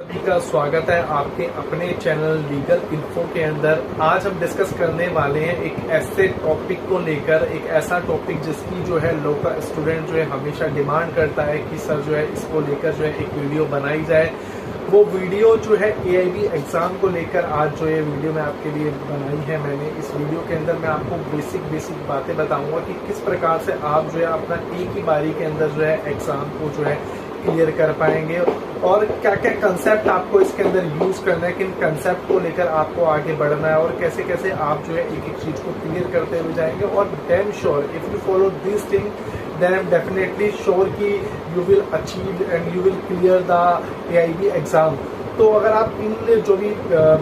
सभी का स्वागत है आपके अपने चैनल लीगल इन्फो के अंदर। आज हम डिस्कस करने वाले हैं एक ऐसे टॉपिक को लेकर, एक ऐसा टॉपिक जिसकी जो है लॉ का स्टूडेंट जो है हमेशा डिमांड करता है कि सर जो है इसको लेकर जो है एक वीडियो बनाई जाए। वो वीडियो जो है एआईबी एग्जाम को लेकर आज जो है वीडियो मैं आपके लिए बनाई है मैंने। इस वीडियो के अंदर मैं आपको बेसिक बातें बताऊंगा कि किस प्रकार से आप जो है अपना एक ही बारी के अंदर जो है एग्जाम को जो है क्लियर कर पाएंगे और क्या क्या कंसेप्ट आपको इसके अंदर यूज करना है, किन कंसेप्ट को लेकर आपको आगे बढ़ना है और कैसे कैसे आप जो है एक एक चीज को क्लियर करते हुए जाएंगे। और damn sure if you follow this thing then I'm definitely sure कि you will achieve and you will clear the AIB exam। तो अगर आप इन जो भी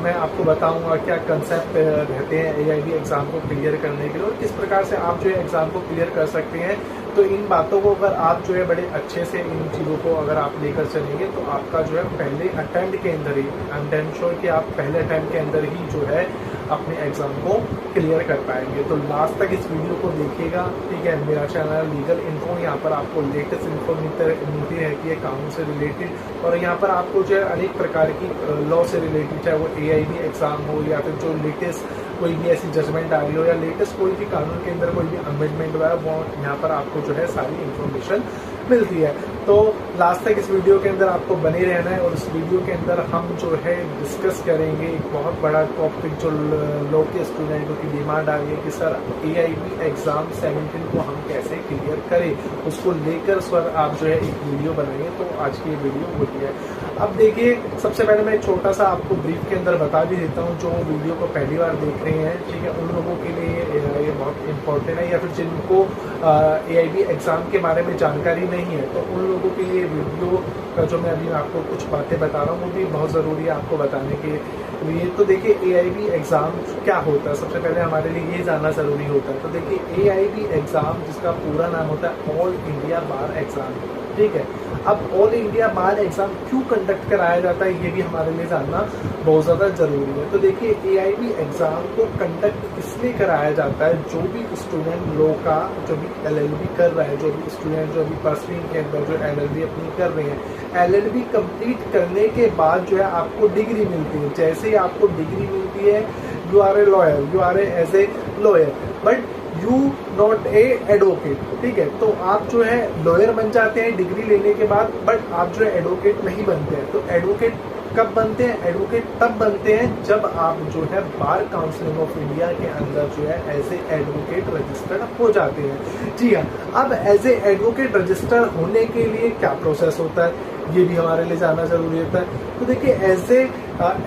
मैं आपको बताऊंगा क्या कंसेप्ट रहते हैं AIB एग्जाम को क्लियर करने के लिए और किस प्रकार से आप जो है एग्जाम को क्लियर कर सकते हैं, तो इन बातों को अगर आप जो है बड़े अच्छे से इन चीज़ों को अगर आप लेकर चलेंगे तो आपका जो है पहले अटेम्प्ट के अंदर ही आई एम डैम श्योर कि आप पहले अटेम्प्ट के अंदर ही जो है अपने एग्जाम को क्लियर कर पाएंगे। तो लास्ट तक इस वीडियो को देखिएगा, ठीक है। मेरा चैनल लीगल इन्फो, यहाँ पर आपको लेटेस्ट इन्फो मिलती रहती है कानून से रिलेटेड, और यहाँ पर आपको जो है अनेक प्रकार की लॉ से रिलेटेड, चाहे वो AIB एग्जाम हो या फिर जो लेटेस्ट कोई भी ऐसी जजमेंट आ रही हो या लेटेस्ट कोई भी कानून के अंदर कोई भी अमेंडमेंट हुआ है, वो यहाँ पर आपको जो है सारी इन्फॉर्मेशन मिलती है। तो लास्ट तक इस वीडियो के अंदर आपको बने रहना है और इस वीडियो के अंदर हम जो है डिस्कस करेंगे एक बहुत बड़ा टॉपिक जो लॉ के स्टूडेंटों की डिमांड आ रही है कि सर AIB एग्जाम 17 को हम कैसे क्लियर करें, उसको लेकर सर आप जो है एक वीडियो बनाइए। तो आज की वीडियो वही है। अब देखिए, सबसे पहले मैं एक छोटा सा आपको ब्रीफ के अंदर बता भी देता हूँ, जो वीडियो को पहली बार देख रहे हैं, ठीक है, उन लोगों के लिए ये बहुत इंपॉर्टेंट है, या फिर जिनको AIB एग्जाम के बारे में जानकारी नहीं है तो उन लोगों के लिए वीडियो का जो मैं अभी आपको कुछ बातें बता रहा हूँ वो भी बहुत ज़रूरी है आपको बताने के लिए। तो देखिए AIB एग्ज़ाम क्या होता है, सबसे पहले हमारे लिए ये जानना ज़रूरी होता है। तो देखिए AIB एग्ज़ाम, जिसका पूरा नाम होता है ऑल इंडिया बार एग्ज़ाम, ठीक है। अब ऑल इंडिया बार एग्जाम क्यों कंडक्ट कराया जाता है, ये भी हमारे लिए जानना बहुत ज़्यादा ज़रूरी है। तो देखिए AIB एग्ज़ाम को कंडक्ट इसलिए कराया जाता है, जो भी स्टूडेंट लॉ का जो भी LLB कर रहा है, जो भी स्टूडेंट जो भी फर्स्ट ईयर के अंदर जो LLB अपनी कर रहे हैं, LLB कंप्लीट करने के बाद जो है आपको डिग्री मिलती है। जैसे ही आपको डिग्री मिलती है, you are a lawyer, you are as a lawyer, but you not a advocate, ठीक है। तो आप जो है लॉयर बन जाते हैं डिग्री लेने के बाद, बट आप जो है एडवोकेट नहीं बनते हैं। तो एडवोकेट कब बनते हैं? एडवोकेट तब बनते हैं जब आप जो है बार काउंसिल ऑफ इंडिया के अंदर जो है एज ए एडवोकेट रजिस्टर्ड हो जाते हैं। जी हाँ। अब एज ए एडवोकेट रजिस्टर होने के लिए क्या प्रोसेस होता है, ये भी हमारे लिए जानना जरूरी होता है। तो देखिए, एज ए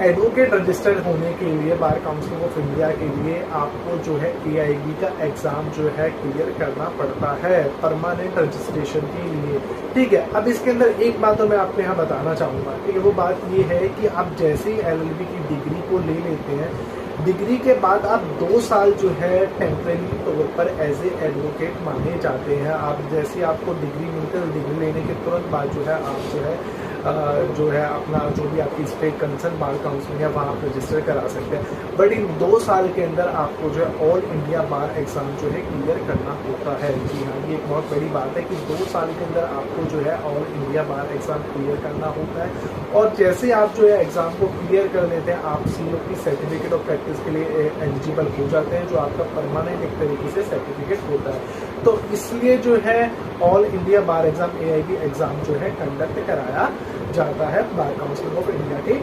एडवोकेट रजिस्टर्ड होने के लिए बार काउंसिल ऑफ इंडिया के लिए आपको जो है AIB का एग्जाम जो है क्लियर करना पड़ता है परमानेंट रजिस्ट्रेशन के लिए, ठीक है। अब इसके अंदर एक बात तो मैं आपको यहाँ बताना चाहूँगा, ठीक है। वो बात ये है कि आप जैसे ही LLB की डिग्री को ले लेते हैं, डिग्री के बाद आप 2 साल जो है टेम्परेरी तौर पर एज ए एडवोकेट माने जाते हैं। आप जैसे आपको डिग्री मिलती है, डिग्री लेने के तुरंत बाद जो है आप जो है अपना जो भी आपकी स्टेट कंसर्न बार काउंसिल है वहाँ आप रजिस्टर करा सकते हैं। बट इन 2 साल के अंदर आपको जो है ऑल इंडिया बार एग्जाम जो है क्लियर करना होता है। जी हाँ, ये एक बहुत बड़ी बात है कि 2 साल के अंदर आपको जो है ऑल इंडिया बार एग्जाम क्लियर करना होता है। और जैसे आप जो है एग्जाम को क्लियर कर लेते हैं, आप COP सर्टिफिकेट ऑफ प्रैक्टिस के लिए एलिजिबल हो जाते हैं, जो आपका परमानेंट एक तरीके से सर्टिफिकेट होता है। तो इसलिए जो है ऑल इंडिया बार एग्जाम AIB एग्जाम जो है कंडक्ट कराया जाता है बार काउंसिल ऑफ इंडिया के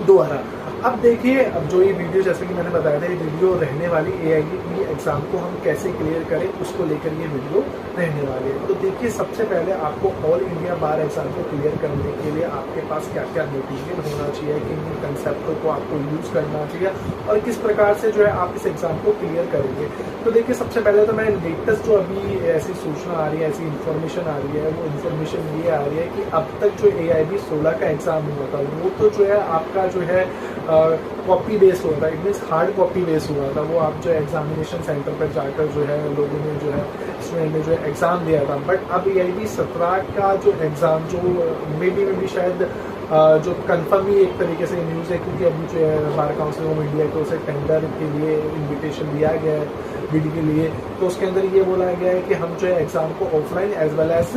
द्वारा। अब देखिए, अब जो ये वीडियो जैसे कि मैंने बताया था, ये वीडियो रहने वाली AIB एग्जाम को हम कैसे क्लियर करें उसको लेकर ये वीडियो रहने वाली है। तो देखिए, सबसे पहले आपको ऑल इंडिया बार एग्जाम को क्लियर करने के लिए आपके पास क्या क्या मटेरियल होना चाहिए, किन किन कंसेप्टों को आपको यूज करना चाहिए और किस प्रकार से जो है आप इस एग्जाम को क्लियर करेंगे। तो देखिए, सबसे पहले तो मैं लेटेस्ट जो अभी ऐसी सूचना आ रही है, ऐसी इन्फॉर्मेशन आ रही है, वो इन्फॉर्मेशन ये आ रही है कि अब तक जो AIB 16 का एग्जाम हुआ था, वो तो जो है आपका जो है कॉपी बेस्ड हुआ था, it means hard copy based हुआ था। वो आप जो एग्जामिनेशन सेंटर पर जाकर जो है लोगों ने जो है स्टूडेंट ने जो है एग्ज़ाम दिया था। बट अब AIB 17 का जो एग्ज़ाम जो मे बी शायद जो कंफर्म ही एक तरीके से न्यूज़ है, क्योंकि अभी जो है बार काउंसिल ऑफ इंडिया को उसे टेंडर के लिए इन्विटेशन दिया गया है BD के लिए। तो उसके अंदर ये बोला गया है कि हम जो है एग्ज़ाम को offline as well as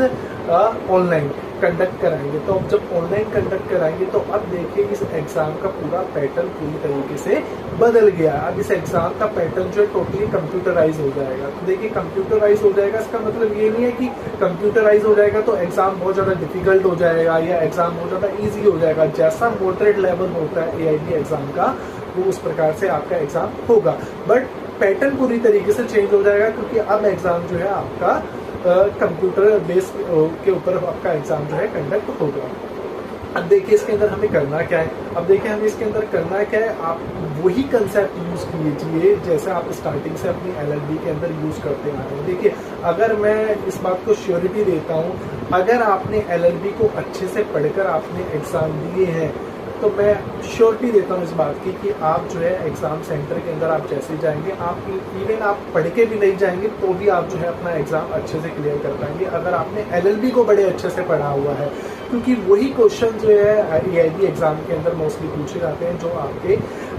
online conduct कराएंगे। तो अब जब ऑनलाइन कंडक्ट कराएंगे तो अब देखिए इस एग्जाम का पूरा पैटर्न पूरी तरीके से बदल गया। अब इस एग्जाम का पैटर्न जो है टोटली कंप्यूटराइज हो जाएगा। तो देखिए कंप्यूटराइज हो जाएगा, इसका मतलब ये नहीं है कि कंप्यूटराइज हो जाएगा तो एग्जाम बहुत ज्यादा डिफिकल्ट हो जाएगा या एग्जाम बहुत ज्यादा ईजी हो जाएगा। जैसा मॉडरेट लेवल होता है एआईबी एग्जाम का, वो उस प्रकार से आपका एग्जाम होगा, बट पैटर्न पूरी तरीके से चेंज हो जाएगा, क्योंकि अब एग्जाम जो है आपका कंप्यूटर बेस के ऊपर आपका एग्जाम जो है कंडक्ट होगा। अब देखिए इसके अंदर हमें करना क्या है। अब देखिए हमें इसके अंदर करना क्या है, आप वही कंसेप्ट यूज कीजिए जैसे आप स्टार्टिंग से अपनी एलएलबी के अंदर यूज करते आ रहे हैं। देखिए अगर मैं इस बात को श्योरिटी देता हूँ, अगर आपने एलएलबी को अच्छे से पढ़कर आपने एग्जाम दिए हैं तो मैं श्योरिटी देता हूँ इस बात की कि आप जो है एग्जाम सेंटर के अंदर आप जैसे जाएंगे, आप इवन आप पढ़ के भी नहीं जाएंगे तो भी आप जो है अपना एग्जाम अच्छे से क्लियर कर पाएंगे, अगर आपने एलएलबी को बड़े अच्छे से पढ़ा हुआ है। क्योंकि वही क्वेश्चन जो है एआईबी एग्जाम के अंदर मोस्टली पूछे जाते हैं जो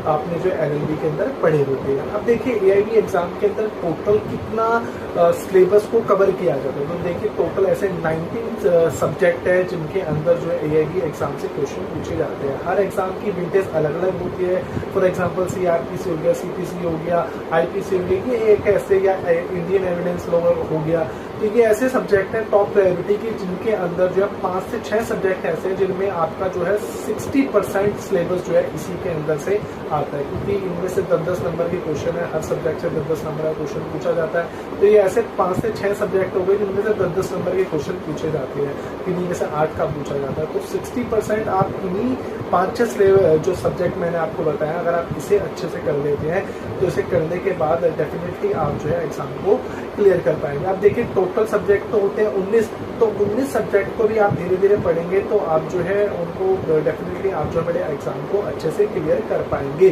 आपने जो एलएलबी के अंदर पढ़े होते हैं। अब देखिए एआईबी एग्जाम के अंदर टोटल कितना सिलेबस को कवर किया जाता है। तो देखिए टोटल ऐसे 19 सब्जेक्ट है जिनके अंदर जो है एआईबी एग्जाम से क्वेश्चन पूछे जाते हैं। हर एग्जाम की विंटेज अलग अलग होती है। फॉर एग्जाम्पल सीआरपीसी हो गया, सीपीसी हो गया, आईपीसी हो गया, ये एक ऐसे या इंडियन एविडेंस लॉ हो गया। तो ये ऐसे सब्जेक्ट हैं टॉप प्रायोरिटी की जिनके अंदर जो है 5 से 6 सब्जेक्ट ऐसे हैं जिनमें आपका जो है 60% सिलेबस जो है इसी के अंदर से आता है, क्योंकि इनमें से 10-10 नंबर के क्वेश्चन है, हर सब्जेक्ट से 10-10 नंबर का क्वेश्चन पूछा जाता है। तो ये ऐसे 5 से 6 सब्जेक्ट हो गए जिनमें से 10-10 नंबर के क्वेश्चन पूछे जाते हैं, इन्हीं में से 8 का पूछा जाता है। तो 60% आप इन्हीं 5-6 जो सब्जेक्ट मैंने आपको बताया, अगर आप इसे अच्छे से कर लेते हैं तो इसे करने के बाद डेफिनेटली आप जो है एग्जाम को क्लियर कर पाएंगे। आप देखिए टोटल सब्जेक्ट तो होते हैं 19, तो 19 सब्जेक्ट को भी आप धीरे धीरे पढ़ेंगे तो आप जो है उनको डेफिनेटली आप जो बड़े एग्जाम को अच्छे से क्लियर कर पाएंगे।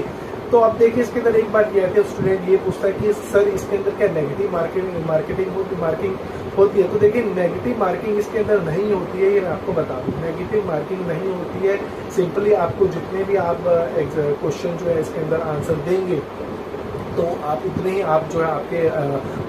तो अब देखिए इसके अंदर एक बात ये है, स्टूडेंट ये पूछता है कि सर इसके अंदर क्या नेगेटिव मार्किंग होती है। तो देखिए नेगेटिव मार्किंग इसके अंदर नहीं होती है, ये मैं आपको बता दूं, नेगेटिव मार्किंग नहीं होती है। सिंपली आपको जितने भी आप क्वेश्चन जो है इसके अंदर आंसर देंगे तो आप उतने ही आप जो है आपके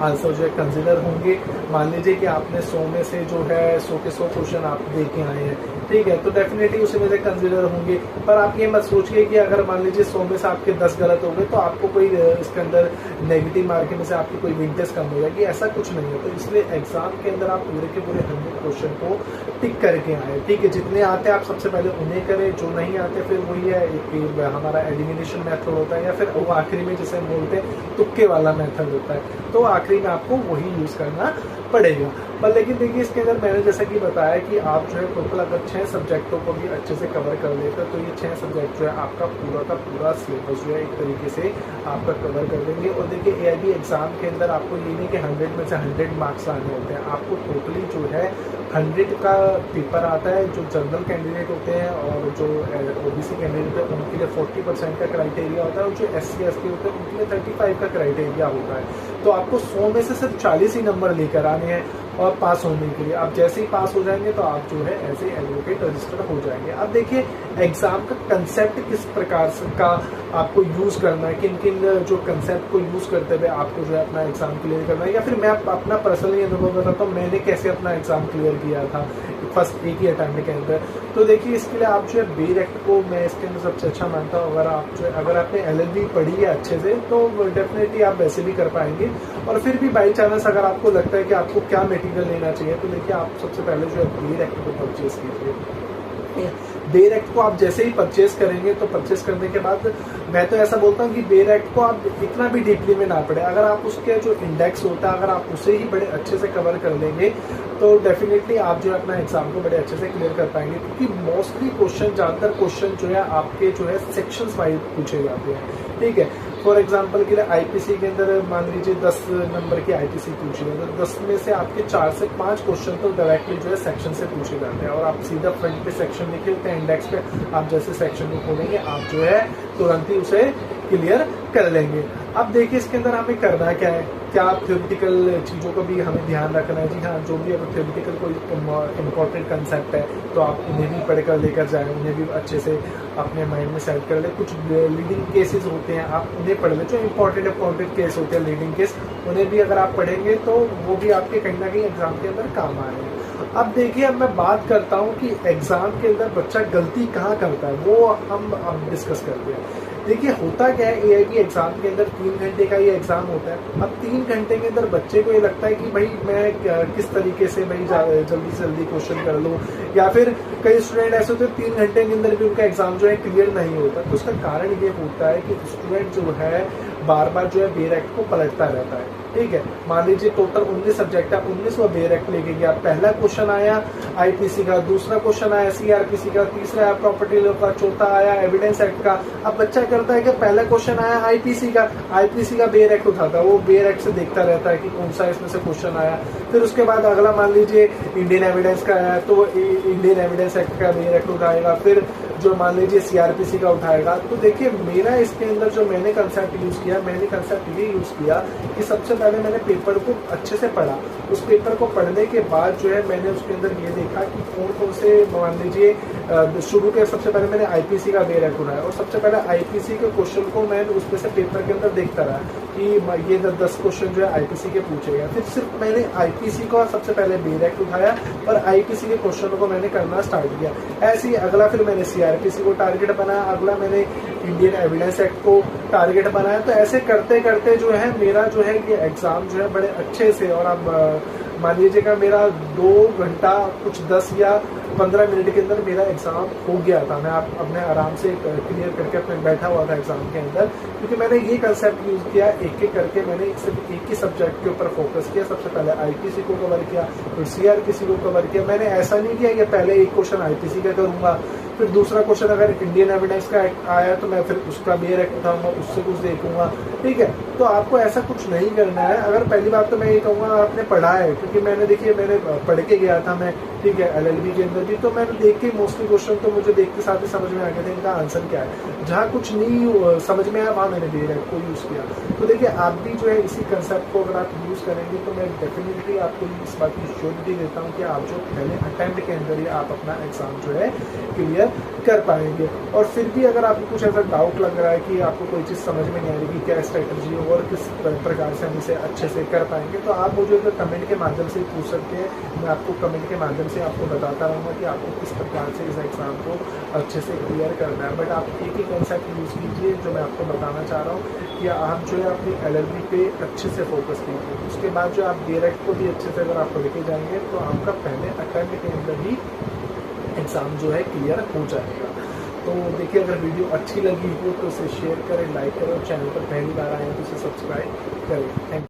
आंसर जो है कंसिडर होंगे। मान लीजिए कि आपने 100 में से जो है 100 के 100 क्वेश्चन आप दे के आए हैं, ठीक है, तो डेफिनेटली उसी में से कंसिडर होंगे। पर आप ये मत सोचिए कि अगर मान लीजिए 100 में से आपके 10 गलत हो गए तो आपको कोई इसके अंदर नेगेटिव मार्किंग में से आपकी कोई विंटेज कम हो जाएगी, ऐसा कुछ नहीं है। तो इसलिए एग्जाम के अंदर आप पूरे के पूरे 100 क्वेश्चन को टिक करके आए, ठीक है। जितने आते हैं आप सबसे पहले उन्हें करें, जो नहीं आते फिर वही है एक हमारा एलिमिनेशन मेथड होता है या फिर वो आखिरी में जिसे बोलते हैं तुक्के वाला मेथड होता है, तो आखिरी में आपको वही यूज करना पड़ेगा। पर लेकिन देखिए इसके अंदर मैंने जैसा कि बताया कि आप जो है टोटल अगर 6 सब्जेक्टों को भी अच्छे से कवर कर लेते हैं तो ये 6 सब्जेक्ट जो है आपका पूरा का पूरा सिलेबस जो है एक तरीके से आपका कवर कर देंगे। और देखिए एआईबी एग्जाम के अंदर आपको ये नहीं कि 100 में से 100 मार्क्स लाने होते हैं, आपको टोटली जो है 100 का पेपर आता है। जो जनरल कैंडिडेट होते हैं और जो ओबीसी कैंडिडेट है उनके लिए 40% का क्राइटेरिया होता है, और जो SC ST होते हैं उनके लिए 35 का क्राइटेरिया होता है। तो आपको 100 में से सिर्फ 40 ही नंबर लेकर आने हैं और पास होने के लिए। आप जैसे ही पास हो जाएंगे तो आप जो है एज ए एडवोकेट रजिस्टर हो जाएंगे। अब देखिए एग्जाम का कंसेप्ट किस प्रकार का आपको यूज करना है, किन किन जो कंसेप्ट को यूज करते हुए आपको जो है अपना एग्जाम क्लियर करना है, या फिर मैं अपना पर्सनली अनुभव बताता हूँ मैंने कैसे अपना एग्जाम क्लियर किया था फर्स्ट एक ही अटेम्प्ट के अंदर। तो देखिए इसके लिए आप जो है बेर एक्ट को मैं इसके अंदर सबसे अच्छा मानता हूँ। अगर आपने LLB पढ़ी है अच्छे से तो डेफिनेटली आप वैसे भी कर पाएंगे। और फिर भी बाई चांस अगर आपको लगता है कि आपको क्या मटेरियल लेना चाहिए तो देखिए आप सबसे पहले जो है बेर एक्ट को परचेज कीजिए। बेर एक्ट को आप जैसे ही परचेज करेंगे तो परचेज करने के बाद मैं तो ऐसा बोलता हूँ कि बेर एक्ट को आप इतना भी डीपली में ना पढ़े, अगर आप उसके जो इंडेक्स होता है अगर आप उसे ही बड़े अच्छे से कवर कर लेंगे तो डेफिनेटली आप जो है अपना एग्जाम को बड़े अच्छे से क्लियर कर पाएंगे। क्योंकि मोस्टली क्वेश्चन ज्यादातर क्वेश्चन जो है आपके जो है सेक्शंस वाइज पूछे जाते हैं, ठीक है। फॉर एग्जाम्पल के लिए आईपीसी के अंदर मान लीजिए 10 नंबर की आईपीसी पूछी है तो 10 में से आपके 4 से 5 क्वेश्चन तो डायरेक्टली जो है सेक्शन से पूछे जाते हैं, और आप सीधा फ्रंट पे सेक्शन लिखे होते हैं, इंडेक्स पे आप जैसे सेक्शन को खोलेंगे आप जो है तुरंत ही उसे क्लियर कर लेंगे। अब देखिए इसके अंदर हमें करना क्या है, क्या थ्योरेटिकल चीज़ों का भी हमें ध्यान रखना है। जी हाँ, जो भी अगर थ्योरेटिकल कोई इंपॉर्टेंट कंसेप्ट है तो आप उन्हें भी पढ़कर लेकर जाएं, उन्हें भी अच्छे से अपने माइंड में सेट कर ले। कुछ लीडिंग केसेस होते हैं आप उन्हें पढ़ लें, जो इंपॉर्टेंट केस होते हैं लीडिंग केस, उन्हें भी अगर आप पढ़ेंगे तो वो भी आपके कहीं ना कहीं एग्जाम के अंदर काम आ रहे हैं। अब देखिए, अब मैं बात करता हूँ कि एग्जाम के अंदर बच्चा गलती कहाँ करता है, वो हम अब डिस्कस करते हैं। देखिए, होता क्या है, एआईबी एग्जाम के अंदर 3 घंटे का ये एग्जाम होता है। अब 3 घंटे के अंदर बच्चे को ये लगता है कि भाई मैं किस तरीके से भाई जल्दी से जल्दी क्वेश्चन कर लूँ, या फिर कई स्टूडेंट ऐसे होते हैं 3 घंटे के अंदर भी उनका एग्जाम जो है क्लियर नहीं होता। तो उसका कारण ये होता है कि स्टूडेंट जो है बार बार जो है बेरेक्ट को पलटता रहता है। ठीक है, मान लीजिए टोटल 19 सब्जेक्ट है, 19 वो बेरेक्ट लेके गया। पहला क्वेश्चन आया आईपीसी का, दूसरा क्वेश्चन आया सीआरपीसी का, तीसरा आया प्रॉपर्टी लॉ का, चौथा आया एविडेंस एक्ट का। अब बच्चा करता है कि पहला क्वेश्चन आया आईपीसी का बेरेक्ट उठाता है, वो बेरेक्ट से देखता रहता है कि कौन सा इसमें से क्वेश्चन आया। फिर उसके बाद अगला मान लीजिए इंडियन एविडेंस का आया, तो इंडियन एविडेंस एक्ट का बेरेक्ट उठाएगा। फिर जो मान लीजिए सीआरपीसी का उठाएगा। तो देखिए, मेरा इसके अंदर जो मैंने कंसेप्ट यूज किया, मैंने कंसेप्ट ये यूज किया कि सबसे पहले मैंने पेपर को अच्छे से पढ़ा। उस पेपर को पढ़ने के बाद जो है मैंने उसके अंदर ये देखा कि कौन कौन से, मान लीजिए शुरू के सबसे पहले मैंने आईपीसी का बेरेक्ट उठाया, और सबसे पहले आईपीसी के क्वेश्चन को मैं उसमें से पेपर के अंदर देखता रहा कि ये 10 क्वेश्चन जो है आईपीसी के पूछेगा। फिर सिर्फ मैंने आईपीसी को सबसे पहले बेरेक्ट उठाया और आईपीसी के क्वेश्चन को मैंने करना स्टार्ट किया। ऐसे ही अगला फिर मैंने सीआरपीसी को टारगेट बनाया, अगला मैंने इंडियन एविडेंस एक्ट को टारगेट बनाया। तो ऐसे करते करते जो है मेरा जो है ये एग्जाम जो है बड़े अच्छे से, और अब मान लीजिएगा मेरा 2 घंटा कुछ 10 या 15 मिनट के अंदर मेरा एग्जाम हो गया था। मैं अपने आराम से क्लियर करके अपने बैठा हुआ था एग्जाम के अंदर, क्योंकि मैंने ये कंसेप्ट यूज किया, एक एक करके मैंने सिर्फ एक ही सब्जेक्ट के ऊपर फोकस किया। सबसे पहले आईपीसी को कवर किया, फिर सीआरपीसी को कवर किया। मैंने ऐसा नहीं किया कि पहले एक क्वेश्चन आईपीसी का करूंगा, फिर दूसरा क्वेश्चन अगर इंडियन एविडेंस का आया तो मैं फिर उसका बेरेक्ट उठाऊंगा, उससे कुछ देखूंगा। ठीक है, तो आपको ऐसा कुछ नहीं करना है। अगर पहली बात तो मैं ये कहूँगा, आपने पढ़ा है, क्योंकि मैंने देखिए मैंने पढ़ के गया था मैं, ठीक है, एलएलबी के अंदर भी, तो मैंने देख के मोस्टली क्वेश्चन तो मुझे देखते साथ ही समझ में आ गया था इनका आंसर क्या है। जहाँ कुछ नहीं समझ में आया वहाँ मैंने बेरेक्ट को यूज़ किया। तो देखिए, आप भी जो है इसी कंसेप्ट को अगर आप यूज़ करेंगे तो मैं डेफिनेटली आपको इस बात की श्योरिटी देता हूँ कि आप जो पहले अटेम्प्ट के अंदर ही आप अपना एग्जाम जो है क्लियर कर पाएंगे। और फिर भी अगर आपको कुछ ऐसा डाउट लग रहा है कि आपको कोई चीज़ समझ में नहीं आ रही कि क्या स्ट्रेटजी और किस प्रकार से हम इसे अच्छे से कर पाएंगे, तो आप मुझे अगर कमेंट के माध्यम से पूछ सकते हैं। मैं आपको कमेंट के माध्यम से आपको बताता रहूँगा कि आपको किस प्रकार से इस एग्ज़ाम को अच्छे से क्लियर करना है। बट आप एक ही कंसेप्ट यूज़ कीजिए जो मैं आपको बताना चाह रहा हूँ कि आप जो है अपनी एलएलबी पे अच्छे से फोकस कीजिए। उसके बाद जो आप बेरेक्ट को भी अच्छे से अगर आप लेके जाएंगे तो आपका पहले अटेम्प्ट के अंदर ही एग्ज़ाम जो है क्लियर हो जाएगा। तो देखिए, अगर वीडियो अच्छी लगी हो तो इसे शेयर करें, लाइक करें, और चैनल पर पहली बार आए हैं तो इसे सब्सक्राइब करें। Thank you.